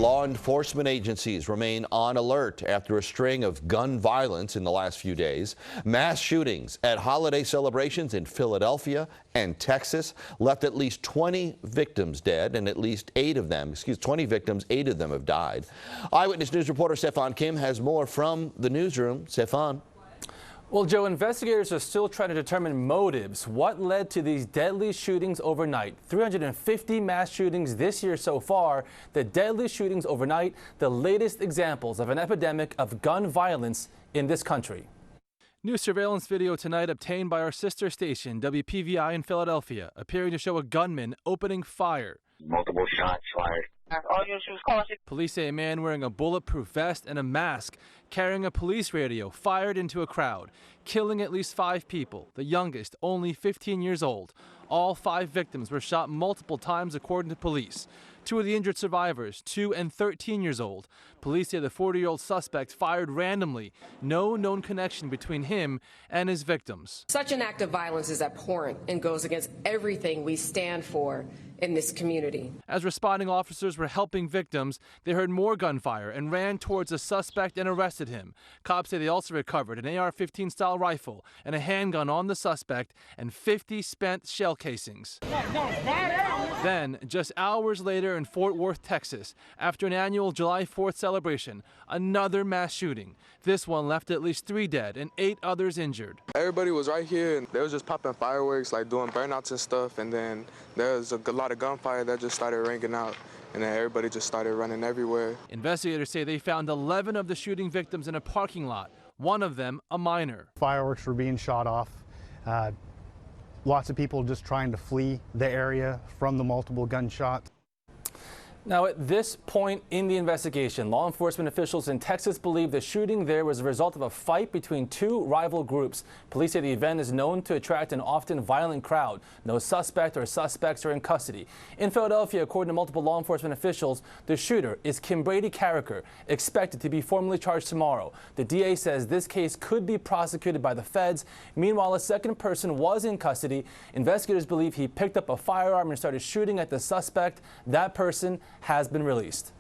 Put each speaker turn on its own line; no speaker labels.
Law enforcement agencies remain on alert after a string of gun violence in the last few days. Mass shootings at holiday celebrations in Philadelphia and Texas left at least 20 victims dead, and at least 20 victims, 8 of them have died. Eyewitness News reporter CeFaan Kim has more from the newsroom. CeFaan.
Well, Joe, investigators are still trying to determine motives. What led to these deadly shootings overnight? 350 mass shootings this year so far. The deadly shootings overnight, the latest examples of an epidemic of gun violence in this country. New surveillance video tonight obtained by our sister station, WPVI in Philadelphia, appearing to show a gunman opening fire.
Multiple shots fired.
Police say a man wearing a bulletproof vest and a mask, carrying a police radio, fired into a crowd, killing at least 5 people, the youngest only 15 years old. All 5 victims were shot multiple times, according to police. 2 of the injured survivors, 2 and 13 years old. Police say the 40-year-old suspect fired randomly. No known connection between him and his victims.
Such an act of violence is abhorrent and goes against everything we stand for in this community.
As responding officers were helping victims, they heard more gunfire and ran towards a suspect and arrested him. Cops say they also recovered an AR-15 style rifle and a handgun on the suspect and 50 spent shell casings. Then, just hours later in Fort Worth, Texas, after an annual July 4th celebration, another mass shooting. This one left at least 3 dead and 8 others injured.
Everybody was right here and they was just popping fireworks, like doing burnouts and stuff, and then there was a lot of gunfire that just started ringing out, and then everybody just started running everywhere.
Investigators say they found 11 of the shooting victims in a parking lot, one of them a minor.
Fireworks were being shot off. Lots of people just trying to flee the area from the multiple gunshots.
Now, at this point in the investigation, law enforcement officials in Texas believe the shooting there was a result of a fight between 2 rival groups. Police say the event is known to attract an often violent crowd. No suspect or suspects are in custody. In Philadelphia, according to multiple law enforcement officials, the shooter is Kim Carricker, expected to be formally charged tomorrow. The DA says this case could be prosecuted by the feds. Meanwhile, a second person was in custody. Investigators believe he picked up a firearm and started shooting at the suspect. That person has been released.